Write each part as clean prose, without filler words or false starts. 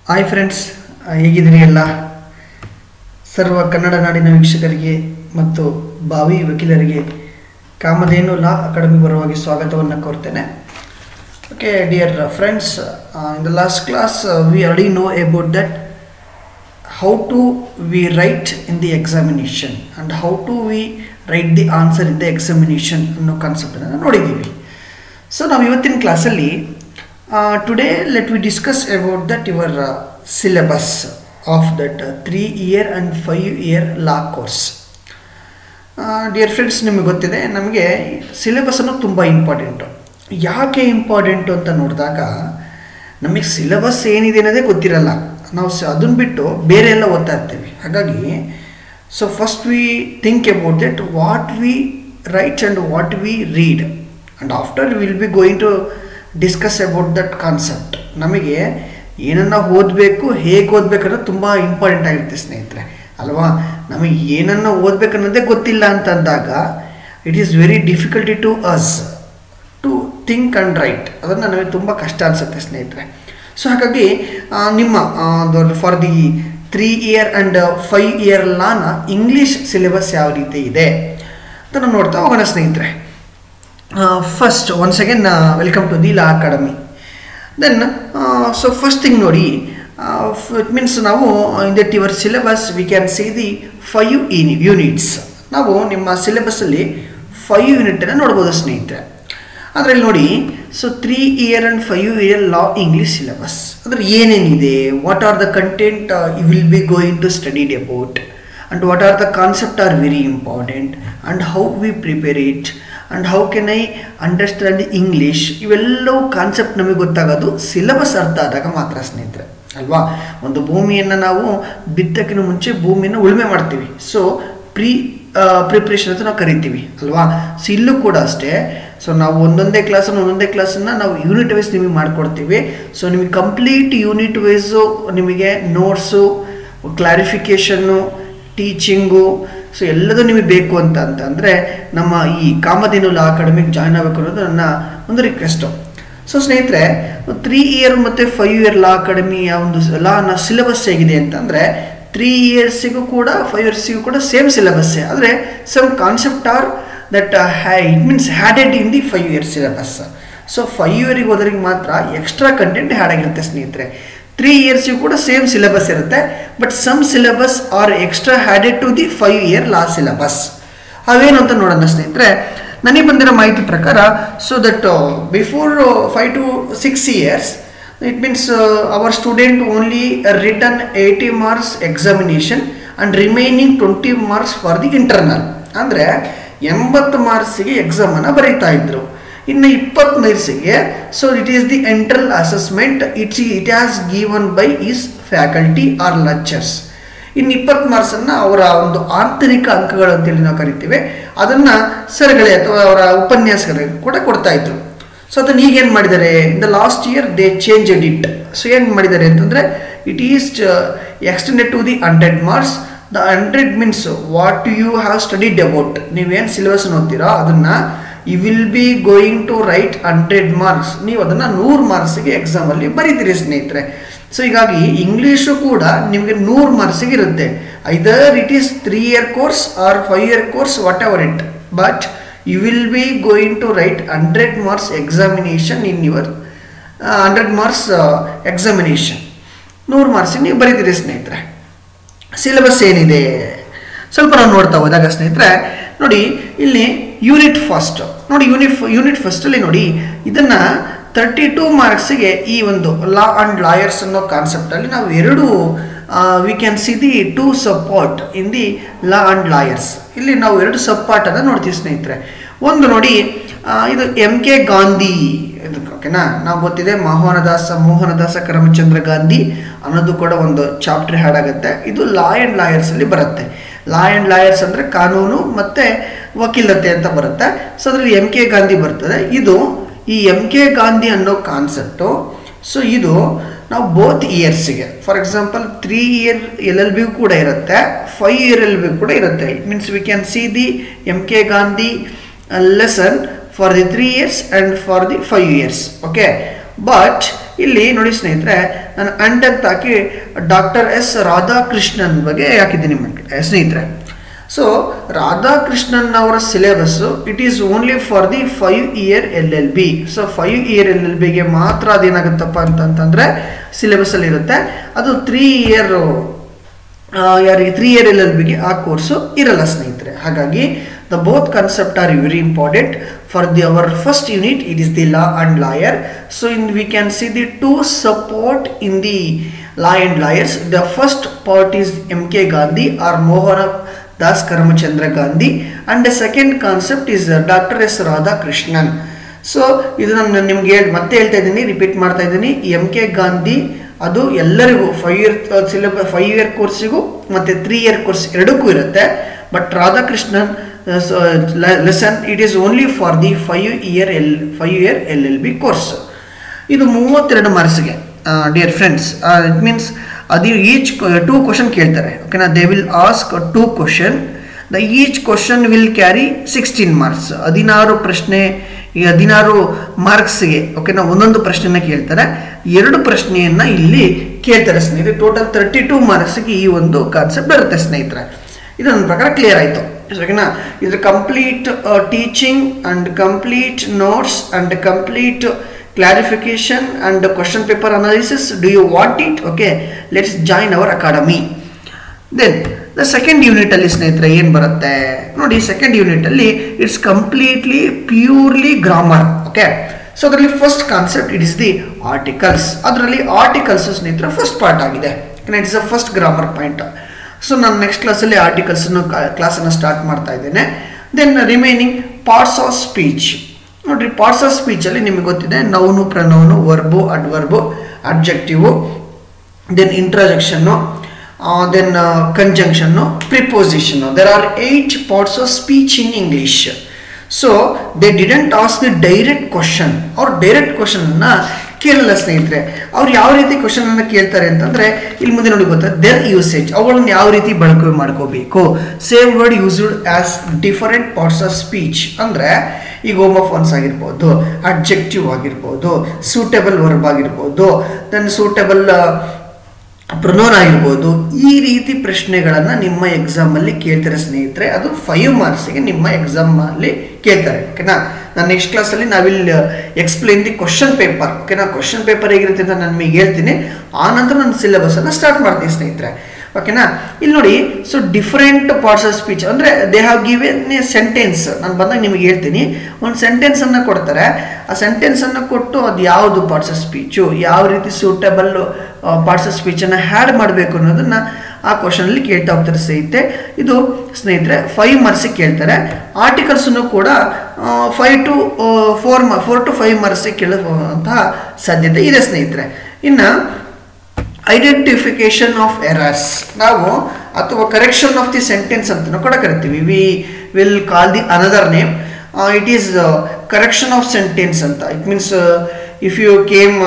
Hi friends, ಹೇಗಿದ್ದೀರಿ ಎಲ್ಲ? ಸರ್ವ ಕನ್ನಡ ನಾಡಿನ ವೀಕ್ಷಕರಿಗೆ ಮತ್ತು ಭಾವಿ ವಕೀಲರಿಗೆ ಕಾಮಧೇನು ಲಾ ಅಕಾಡೆಮಿ ಪರವಾಗಿ ಸ್ವಾಗತವನ್ನು ಕೋರ್ತೇನೆ. Okay dear friends, in the last class we already know about that how to we write in the examination and how to we write the answer in the examination ಅನ್ನೋ ಕಾನ್ಸೆಪ್ಟನ್ನು ನೋಡಿದ್ದೀವಿ. ಸೊ ನಾವು ಇವತ್ತಿನ ಕ್ಲಾಸಲ್ಲಿ today let we discuss about that your syllabus of that 3 year and 5 year law course. Dear friends, ನಿಮಗೆ ಗೊತ್ತಿದೆ ನಮಗೆ syllabus ಅನ್ನೋದು ತುಂಬ ಇಂಪಾರ್ಟೆಂಟು. ಯಾಕೆ ಇಂಪಾರ್ಟೆಂಟು ಅಂತ ನೋಡಿದಾಗ ನಮಗೆ ಸಿಲೆಬಸ್ ಏನಿದೆ ಅನ್ನೋದೇ ಗೊತ್ತಿರಲ್ಲ. ನಾವು ಅದನ್ನು ಬಿಟ್ಟು ಬೇರೆ ಎಲ್ಲ ಓದ್ತಾ ಇರ್ತೀವಿ. ಹಾಗಾಗಿ so first we think about that what we write and what we read and after will be going to discuss about that concept. ನಮಗೆ ಏನನ್ನು ಓದಬೇಕು, ಹೇಗೆ ಓದಬೇಕು ಅನ್ನೋದು ತುಂಬ ಇಂಪಾರ್ಟೆಂಟ್ ಆಗಿರುತ್ತೆ ಸ್ನೇಹಿತರೆ, ಅಲ್ವಾ? ನಮಗೆ ಏನನ್ನು ಓದಬೇಕು ಅನ್ನೋದೇ ಗೊತ್ತಿಲ್ಲ ಅಂತಂದಾಗ it is very difficulty to us to think and write. ಅದನ್ನು ನಮಗೆ ತುಂಬ ಕಷ್ಟ ಅನಿಸುತ್ತೆ ಸ್ನೇಹಿತರೆ. ಸೊ ಹಾಗಾಗಿ ನಿಮ್ಮ for the 3 year and 5 year ಲಾನ ಇಂಗ್ಲೀಷ್ ಸಿಲೆಬಸ್ ಯಾವ ರೀತಿ ಇದೆ ಅಂತ ನಾವು ನೋಡ್ತಾ ಹೋಗೋಣ ಸ್ನೇಹಿತರೆ. First once again welcome to the law academy. Then so first thing ನೋಡಿ, ಇಟ್ ಮೀನ್ಸ್ ನಾವು in that your syllabus we can see the 5 units. ನಾವು ನಿಮ್ಮ ಸಿಲೆಬಸ್ಸಲ್ಲಿ 5 ಯೂನಿಟನ್ನು ನೋಡ್ಬೋದು ಸ್ನೇಹಿತರೆ. ಅದರಲ್ಲಿ ನೋಡಿ, so 3 year and 5 year law English syllabus ಅಂದರೆ ಏನೇನಿದೆ, what are the content you will be going to studied about and what are the concept are very important and how we prepare it and how can I understand the English. ಇವೆಲ್ಲವೂ concept ನಮಗೆ ಗೊತ್ತಾಗೋದು syllabus ಅರ್ಥ ಆದಾಗ ಮಾತ್ರ ಸ್ನೇಹಿತರೆ, ಅಲ್ವಾ? ಒಂದು ಭೂಮಿಯನ್ನು ನಾವು ಬಿತ್ತಕ್ಕಿಂತ ಮುಂಚೆ ಭೂಮಿಯನ್ನು ಉಳುಮೆ ಮಾಡ್ತೀವಿ. ಸೊ ಪ್ರಿಪ್ರೇಷನ್ ಅಂತ ನಾವು ಕರಿತೀವಿ, ಅಲ್ವಾ? ಸೊ ಇಲ್ಲೂ ಕೂಡ ಅಷ್ಟೇ. ಸೊ ನಾವು ಒಂದೊಂದೇ ಕ್ಲಾಸನ್ನು ನಾವು ಯೂನಿಟ್ ವೈಸ್ ನಿಮಗೆ ಮಾಡಿಕೊಡ್ತೀವಿ. ಸೊ ನಿಮಗೆ ಕಂಪ್ಲೀಟ್ ಯೂನಿಟ್ ವೈಸು ನಿಮಗೆ ನೋಟ್ಸು, ಕ್ಲಾರಿಫಿಕೇಷನ್ನು, ಟೀಚಿಂಗು, ಸೊ ಎಲ್ಲದೂ ನಿಮಗೆ ಬೇಕು ಅಂತಂದರೆ ನಮ್ಮ ಈ ಕಾಮಧೇನು ಲಾ ಅಕಾಡೆಮಿಗೆ ಜಾಯ್ನ್ ಆಗಬೇಕು ಅನ್ನೋದು ನನ್ನ ಒಂದು ರಿಕ್ವೆಸ್ಟು. ಸೊ ಸ್ನೇಹಿತರೆ, 3 year ಮತ್ತು 5 year ಲಾ ಅಕಾಡೆಮಿಯ ಒಂದು ಲಾನ ಸಿಲೆಬಸ್ ಹೇಗಿದೆ ಅಂತಂದರೆ 3 yearsಗೂ ಕೂಡ 5 yearsಗೂ ಕೂಡ ಸೇಮ್ ಸಿಲೆಬಸ್ಸೇ, ಆದರೆ some concept are that it means added in the 5 year syllabus. So 5 yearಗೆ ಹೋದ್ರಿಗೆ ಮಾತ್ರ ಎಕ್ಸ್ಟ್ರಾ ಕಂಟೆಂಟ್ ಹ್ಯಾಡ್ ಆಗಿರುತ್ತೆ ಸ್ನೇಹಿತರೆ. 3 yearsಗೂ ಕೂಡ ಸೇಮ್ ಸಿಲೆಬಸ್ ಇರುತ್ತೆ, but some syllabus are extra added to the 5 year law syllabus. ಅವೇನು ಅಂತ ನೋಡೋಣ ಸ್ನೇಹಿತರೆ. ನನಗೆ ಬಂದಿರೋ ಮಾಹಿತಿ ಪ್ರಕಾರ, so that before 5 to 6 years it means our student only written 80 marks examination and remaining 20 marks for the internal. ಅಂದರೆ 80 ಮಾರ್ಕ್ಸಿಗೆ ಎಕ್ಸಾಮನ್ನು ಬರೀತಾ ಇದ್ರು. ಇನ್ನು 20 ಮಾರ್ಕ್ಸಿಗೆ so it is the internal assessment. It has given by is faculty or lectures. ಇನ್ನು 20 ಮಾರ್ಕ್ಸನ್ನು ಅವರ ಒಂದು ಆಂತರಿಕ ಅಂಕಗಳು ಅಂತೇಳಿ ನಾವು ಕರಿತೀವಿ, ಅದನ್ನು ಸರ್ಗಳೇ ಅಥವಾ ಅವರ ಉಪನ್ಯಾಸಕರಿಗೆ ಕೂಡ ಕೊಡ್ತಾ ಇದ್ರು. ಸೊ ಅದನ್ನು ಈಗೇನು ಮಾಡಿದ್ದಾರೆ, in the last year they changed it. So ಏನು ಮಾಡಿದ್ದಾರೆ ಅಂತಂದರೆ it is extended to the 100 marks. The 100 means what you have studied about. ನೀವೇನು ಸಿಲೆಬಸ್ ಓದ್ತೀರೋ ಅದನ್ನು you will be going to write 100 marks. ನೀವು ಅದನ್ನು 100 ಮಾರ್ಕ್ಸಿಗೆ ಎಕ್ಸಾಮಲ್ಲಿ ಬರೀತೀರಿ ಸ್ನೇಹಿತರೆ. ಸೊ ಹೀಗಾಗಿ ಇಂಗ್ಲೀಷು ಕೂಡ ನಿಮಗೆ 100 ಮಾರ್ಕ್ಸಿಗೆ ಇರುತ್ತೆ. Either it is 3 year course or 5 year course, what ever it, but you will be going to write 100 marks examination in your 100 marks examination. 100 marks ನೀವು ಬರೀತೀರಿ ಸ್ನೇಹಿತರೆ. ಸಿಲೆಬಸ್ ಏನಿದೆ ಸ್ವಲ್ಪ ನಾವು ನೋಡ್ತಾ ಹೋದಾಗ ಸ್ನೇಹಿತರೆ, ನೋಡಿ ಇಲ್ಲಿ ಯೂನಿಟ್ ಫಸ್ಟ್ ನೋಡಿ, ಯೂನಿಟ್ ಫಸ್ಟಲ್ಲಿ ನೋಡಿ, ಇದನ್ನು 32 ಮಾರ್ಕ್ಸಿಗೆ ಈ ಒಂದು ಲಾ ಆ್ಯಂಡ್ ಲಾಯರ್ಸ್ ಅನ್ನೋ ಕಾನ್ಸೆಪ್ಟಲ್ಲಿ ನಾವು ಎರಡು we can see the 2 subpart in the law and lawyers. ಇಲ್ಲಿ ನಾವು 2 ಸಬ್ಪಾರ್ಟನ್ನು ನೋಡ್ತೀವಿ ಸ್ನೇಹಿತರೆ. ಒಂದು ನೋಡಿ, ಇದು MK ಗಾಂಧಿ, ಓಕೆನಾ? ನಾವು ಗೊತ್ತಿದೆ ಮೋಹನದಾಸ ಕರಮಚಂದ್ರ ಗಾಂಧಿ ಅನ್ನೋದು ಕೂಡ ಒಂದು ಚಾಪ್ಟರ್ ಹ್ಯಾಡ್ ಆಗುತ್ತೆ. ಇದು ಲಾ ಆ್ಯಂಡ್ ಲಾಯರ್ಸಲ್ಲಿ ಬರುತ್ತೆ. ಲಾ ಆ್ಯಂಡ್ ಲಾಯರ್ಸ್ ಅಂದರೆ ಕಾನೂನು ಮತ್ತು ವಕೀಲತೆ ಅಂತ ಬರುತ್ತೆ. ಸೊ ಅದರಲ್ಲಿ MK ಗಾಂಧಿ ಬರ್ತದೆ. ಇದು ಈ MK ಗಾಂಧಿ ಅನ್ನೋ ಕಾನ್ಸೆಪ್ಟು. ಸೊ ಇದು ನಾವು ಬೋತ್ ಇಯರ್ಸಿಗೆ, ಫಾರ್ ಎಕ್ಸಾಂಪಲ್ 3 year LLB ಕೂಡ ಇರುತ್ತೆ, 5 year LLB ಕೂಡ ಇರುತ್ತೆ. It means we can see the MK Gandhi lesson for the 3 years and for the 5 years. Okay, but ಇಲ್ಲಿ ನೋಡಿ ಸ್ನೇಹಿತರೆ, ನಾನು ಅಂಡ್ ಅಂತ ಹಾಕಿ ಡಾಕ್ಟರ್ ಎಸ್ ರಾಧಾಕೃಷ್ಣನ್ ಬಗ್ಗೆ ಹಾಕಿದ್ದೀನಿ ಸ್ನೇಹಿತರೆ. ಸೊ ರಾಧಾಕೃಷ್ಣನ್ ಅವರ syllabus it is only for the 5 year LLB. So 5 year LLBಗೆ ಮಾತ್ರ ಅದೇನಾಗುತ್ತಪ್ಪ ಅಂತಂತಂದರೆ ಸಿಲೆಬಸ್ಸಲ್ಲಿ ಇರುತ್ತೆ. ಅದು 3 year ಯಾರಿಗೆ 3 year LLBಗೆ ಆ ಕೋರ್ಸು ಇರಲ್ಲ ಸ್ನೇಹಿತರೆ. ಹಾಗಾಗಿ the both concept are very important. For our first unit it is the law and lawyer. So we can see the two support in the law and lawyers. The first part is MK Gandhi or Mohandas Karamchandra Gandhi, and the second concept is Dr. S. Radhakrishnan. So ಇದು ನಾನು ನಿಮಗೆ ಮತ್ತೆ ಹೇಳ್ತಾ ಇದ್ದೀನಿ, repeat ಮಾಡ್ತಾ ಇದ್ದೀನಿ. MK Gandhi ಅದು ಎಲ್ಲರಿಗೂ 5 year ಸಿಲೆಬಸ್ 5 year ಕೋರ್ಸಿಗೂ ಮತ್ತು 3 year ಕೋರ್ಸ್ ಎರಡಕ್ಕೂ ಇರುತ್ತೆ. But Radhakrishnan lesson it is only for the 5 year LLB course. ಇದು 32 ಮಾರ್ಕ್ಸ್ಗೆ ಡಿಯರ್ ಫ್ರೆಂಡ್ಸ್. ಇಟ್ ಮೀನ್ಸ್ ಅದು ಈಚ್ 2 ಕ್ವಶನ್ ಕೇಳ್ತಾರೆ. ಓಕೆನಾ, they will ask 2 question. The each question will carry 16 marks. 16 ಪ್ರಶ್ನೆ, ಈ 16 ಮಾರ್ಕ್ಸ್ಗೆ ಓಕೆನಾ ಒಂದೊಂದು ಪ್ರಶ್ನೆನ ಕೇಳ್ತಾರೆ. 2 ಪ್ರಶ್ನೆಯನ್ನು ಇಲ್ಲಿ ಕೇಳ್ತಾರೆ ಸ್ನೇಹಿತರೆ. ಟೋಟಲ್ 32 ಮಾರ್ಕ್ಸ್ಗೆ ಈ ಒಂದು ಕಾನ್ಸೆಪ್ಟ್ ಬರುತ್ತೆ ಸ್ನೇಹಿತರೆ. ಇದು ನನ್ನ ಪ್ರಕಾರ ಕ್ಲಿಯರ್ ಆಯಿತು ಓಕೆನಾ. ಇದ್ರ complete teaching and complete notes and complete clarification and question paper analysis. Do you want it? Okay, let's join our academy. Then the second unit ಅಲ್ಲಿ ಸ್ನೇಹಿತರೆ ಏನು ಬರುತ್ತೆ ನೋಡಿ. ಸೆಕೆಂಡ್ ಯೂನಿಟ್ ಅಲ್ಲಿ it's completely purely grammar. Okay, so ಅದರಲ್ಲಿ first concept it is the articles. ಅದರಲ್ಲಿ articles ಸ್ನೇಹಿತರೆ first part ಆಗಿದೆ. It's a first grammar point. So ನಾನು ನೆಕ್ಸ್ಟ್ ಕ್ಲಾಸಲ್ಲಿ ಕ್ಲಾಸನ್ನು ಸ್ಟಾರ್ಟ್ ಮಾಡ್ತಾ ಇದ್ದೇನೆ. Then remaining parts of speech. ನೋಡ್ರಿ, ಪಾರ್ಟ್ಸ್ ಆಫ್ ಸ್ಪೀಚಲ್ಲಿ ನಿಮಗೆ ಗೊತ್ತಿದೆ noun, pronoun, verb, adverb, adjective, then interjection, then conjunction, preposition. There are 8 parts of speech in English. So they didn't ask the direct question. ಅವ್ರು direct ಕ್ವಶನನ್ನು ಕೇಳಲ್ಲ ಸ್ನೇಹಿತರೆ. ಅವ್ರು ಯಾವ ರೀತಿ ಕ್ವಶನನ್ನು ಕೇಳ್ತಾರೆ ಅಂತಂದರೆ ಇಲ್ಲಿ ಮುಂದೆ ನೋಡಿ ಗೊತ್ತಾ, ದೇರ್ ಯೂಸೇಜ್, ಅವುಗಳನ್ನ ಯಾವ ರೀತಿ ಬಳಕೆ ಮಾಡ್ಕೋಬೇಕು. Same word used as different parts of speech. ಅಂದರೆ ಈಗ ಹೋಮೋಫೋನ್ಸ್ ಆಗಿರ್ಬೋದು, ಅಡ್ಜೆಕ್ಟಿವ್ ಆಗಿರ್ಬೋದು, ಸೂಟೇಬಲ್ ವರ್ಬ್ ಆಗಿರ್ಬೋದು, ದೆನ್ ಸೂಟೇಬಲ್ ಪ್ರೊನೌನ್ ಆಗಿರ್ಬೋದು. ಈ ರೀತಿ ಪ್ರಶ್ನೆಗಳನ್ನು ನಿಮ್ಮ ಎಕ್ಸಾಮಲ್ಲಿ ಕೇಳ್ತಾರೆ ಸ್ನೇಹಿತರೆ. ಅದು 5 ಮಾರ್ಕ್ಸಿಗೆ ನಿಮ್ಮ ಎಕ್ಸಾಮಲ್ಲಿ ಕೇಳ್ತಾರೆ. ಓಕೆನಾ, ನಾನು ನೆಕ್ಸ್ಟ್ ಕ್ಲಾಸಲ್ಲಿ ನಾವಿಲ್ಲಿ ಎಕ್ಸ್ಪ್ಲೇನ್ ದಿ ಕ್ವಶನ್ ಪೇಪರ್. ಓಕೆನಾ, ಕ್ವಶನ್ ಪೇಪರ್ ಹೇಗಿರುತ್ತೆ ಅಂತ ನಾನು ನಿಮಗೆ ಹೇಳ್ತೀನಿ. ಆ ನಂತರ ನಾನು ಸಿಲೆಬಸನ್ನು ಸ್ಟಾರ್ಟ್ ಮಾಡ್ತೀನಿ ಸ್ನೇಹಿತರೆ. ಓಕೆನಾ, ಇಲ್ಲಿ ನೋಡಿ. So different parts of speech ಅಂದರೆ they have given a sentence. ನಾನು ಬಂದಾಗ ನಿಮಗೆ ಹೇಳ್ತೀನಿ. ಒಂದು ಸೆಂಟೆನ್ಸನ್ನು ಕೊಡ್ತಾರೆ. ಆ ಸೆಂಟೆನ್ಸನ್ನು ಕೊಟ್ಟು ಅದು ಯಾವುದು ಪಾರ್ಟ್ಸ್ ಆಫ್ ಸ್ಪೀಚು, ಯಾವ ರೀತಿ ಸೂಟಬಲ್ ಪಾರ್ಟ್ಸ್ ಆಫ್ ಸ್ಪೀಚನ್ನು ಹ್ಯಾಡ್ ಮಾಡಬೇಕು ಅನ್ನೋದನ್ನು ಆ ಕ್ವಶನಲ್ಲಿ ಕೇಳ್ತಾ ಹೋಗ್ತಾರೆ ಸ್ನೇಹಿತರೆ. ಇದು ಸ್ನೇಹಿತರೆ 5 ಮಾರ್ಕ್ಸಿಗೆ ಕೇಳ್ತಾರೆ. ಆರ್ಟಿಕಲ್ಸನ್ನು ಕೂಡ 4 to 5 ಮಾರ್ಕ್ಸಿಗೆ ಕೇಳುವಂತಹ ಸಾಧ್ಯತೆ ಇದೆ ಸ್ನೇಹಿತರೆ. ಇನ್ನು ಐಡೆಂಟಿಫಿಕೇಶನ್ ಆಫ್ ಎರರ್ಸ್ ನಾವು ಅಥವಾ ಕರೆಕ್ಷನ್ ಆಫ್ ದಿ ಸೆಂಟೆನ್ಸ್ ಅಂತ ಕೂಡ ಕರಿತೀವಿ. We will call the another name. It is correction of sentence ಅಂತ. It means if you came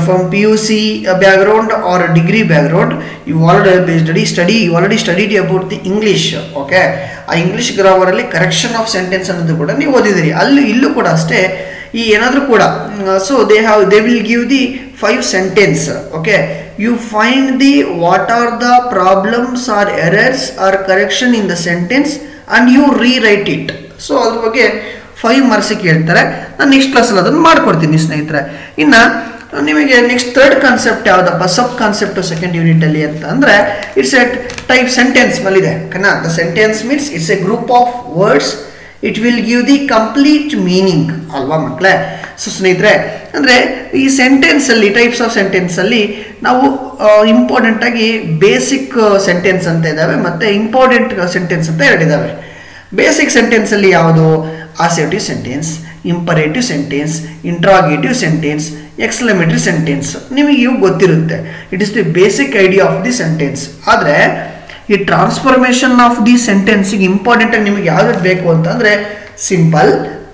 from PUC background or a degree background, you already studied about the English. Okay, ಆ English grammar ಅಲ್ಲಿ correction of sentence ಅನ್ನೋದು ಕೂಡ ನೀವು ಓದಿದಿರಿ. ಇಲ್ಲೂ ಕೂಡ ಅಷ್ಟೇ ಈ ಏನಾದರೂ ಕೂಡ. So they will give the 5 sentence. Okay, you find the what are the problems or errors or correction in the sentence and you rewrite it. So ಅದ್ರ ಬಗ್ಗೆ 5 ಮಾರ್ಕ್ಸಿಗೆ ಕೇಳ್ತಾರೆ. ನಾನು ನೆಕ್ಸ್ಟ್ ಕ್ಲಾಸಲ್ಲಿ ಅದನ್ನು ಮಾಡ್ಕೊಡ್ತೀನಿ ಸ್ನೇಹಿತರೆ. ಇನ್ನು ನಿಮಗೆ ನೆಕ್ಸ್ಟ್ ಥರ್ಡ್ ಕಾನ್ಸೆಪ್ಟ್ ಯಾವುದಪ್ಪ, ಸಬ್ ಕಾನ್ಸೆಪ್ಟು ಸೆಕೆಂಡ್ ಯೂನಿಟಲ್ಲಿ ಅಂತ ಅಂದರೆ ಇಟ್ಸ್ ಎ ಟೈಪ್ ಸೆಂಟೆನ್ಸ್ ಮೇಲಿದೆ. ಓಕೆನಾ, the sentence means it's A group of words. It will give the complete meaning ಅಲ್ವಾ ಮಕ್ಕಳೇ. ಸೊ ಸ್ನೇಹಿತರೆ, ಅಂದರೆ ಈ ಸೆಂಟೆನ್ಸಲ್ಲಿ ಟೈಪ್ಸ್ ಆಫ್ ಸೆಂಟೆನ್ಸಲ್ಲಿ ನಾವು ಇಂಪಾರ್ಟೆಂಟಾಗಿ ಬೇಸಿಕ್ ಸೆಂಟೆನ್ಸ್ ಅಂತ ಇದ್ದಾವೆ ಮತ್ತು ಇಂಪಾರ್ಟೆಂಟ್ ಸೆಂಟೆನ್ಸ್ ಅಂತ 2 ಇದ್ದಾವೆ. ಬೇಸಿಕ್ ಸೆಂಟೆನ್ಸಲ್ಲಿ ಯಾವುದು, assertive sentence, imperative sentence, interrogative sentence, exclamatory sentence. ನಿಮಗೆ ಇವು ಗೊತ್ತಿರುತ್ತೆ. It is the basic idea of the sentence. ಆದರೆ ಈ ಟ್ರಾನ್ಸ್ಫಾರ್ಮೇಷನ್ ಆಫ್ ದಿ ಸೆಂಟೆನ್ಸಿಗೆ ಇಂಪಾರ್ಟೆಂಟಾಗಿ ನಿಮಗೆ ಯಾವ್ದು ಬೇಕು ಅಂತಂದರೆ ಸಿಂಪಲ್,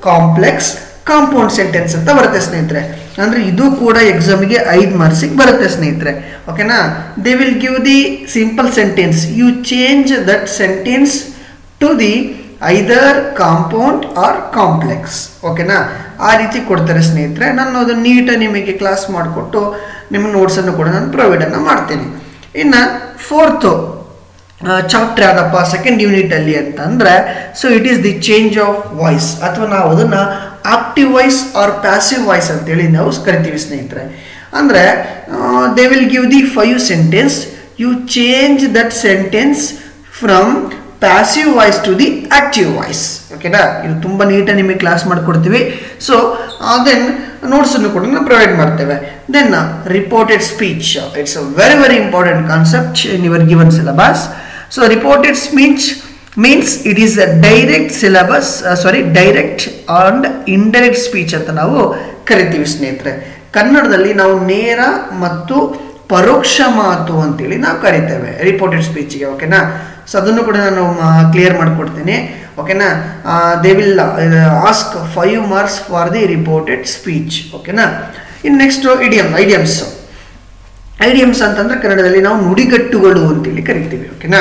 ಕಾಂಪ್ಲೆಕ್ಸ್, ಕಾಂಪೌಂಡ್ ಸೆಂಟೆನ್ಸ್ ಅಂತ ಬರುತ್ತೆ ಸ್ನೇಹಿತರೆ. ಅಂದರೆ ಇದು ಕೂಡ ಎಕ್ಸಾಮಿಗೆ 5 ಮಾರ್ಕ್ಸಿಗೆ ಬರುತ್ತೆ ಸ್ನೇಹಿತರೆ. ಓಕೆನಾ, they will give the simple sentence. You change that sentence to the either compound or complex. ಓಕೆನಾ, ಆ ರೀತಿ ಕೊಡ್ತಾರೆ ಸ್ನೇಹಿತರೆ. ನಾನು ಅದನ್ನು ನೀಟಾಗಿ ನಿಮಗೆ ಕ್ಲಾಸ್ ಮಾಡಿಕೊಟ್ಟು ನಿಮ್ಮ ನೋಟ್ಸನ್ನು ಕೂಡ ನಾನು ಪ್ರೊವೈಡನ್ನು ಮಾಡ್ತೀನಿ. ಇನ್ನು ಫೋರ್ತು ಚಾಪ್ಟರ್ ಯಾವುದಪ್ಪ ಸೆಕೆಂಡ್ ಯೂನಿಟಲ್ಲಿ ಅಂತಂದರೆ, so it is the change of voice, ಅಥವಾ ನಾವು ಅದನ್ನು active voice or passive voice ಅಂತೇಳಿ ನಾವು ಕರಿತೀವಿ ಸ್ನೇಹಿತರೆ. ಅಂದರೆ they will give the 5 sentence, you change that sentence from passive voice to the active voice. ಓಕೆನಾ, ಇದು ತುಂಬ ನೀಟಾಗಿ ನಿಮಗೆ ಕ್ಲಾಸ್ ಮಾಡಿಕೊಡ್ತೀವಿ. ಸೊ ದೆನ್ ನೋಟ್ಸನ್ನು ಕೂಡ ನಾವು ಪ್ರೊವೈಡ್ ಮಾಡ್ತೇವೆ. Then reported speech, it's a very very important concept in your given syllabus. So reported speech means it is a direct syllabus, direct and indirect speech ಅಂತ ನಾವು ಕರಿತೀವಿ ಸ್ನೇಹಿತರೆ. ಕನ್ನಡದಲ್ಲಿ ನಾವು ನೇರ ಮತ್ತು ಪರೋಕ್ಷ ಮಾತು ಅಂತೇಳಿ ನಾವು ಕರಿತೇವೆ ರಿಪೋರ್ಟೆಡ್ ಸ್ಪೀಚ್ಗೆ. ಓಕೆನಾ, ಸೊ ಅದನ್ನು ಕೂಡ ನಾನು ಕ್ಲಿಯರ್ ಮಾಡಿಕೊಡ್ತೀನಿ. ಓಕೆನಾ, they will ask 5 marks for the reported speech. ಓಕೆನಾ, ಇನ್ನು ನೆಕ್ಸ್ಟ್ ಐಡಿಯಮ್ಸ್ ಅಂತಂದ್ರೆ ಕನ್ನಡದಲ್ಲಿ ನಾವು ನುಡಿಗಟ್ಟುಗಳು ಅಂತೇಳಿ ಕರಿತೀವಿ. ಓಕೆನಾ,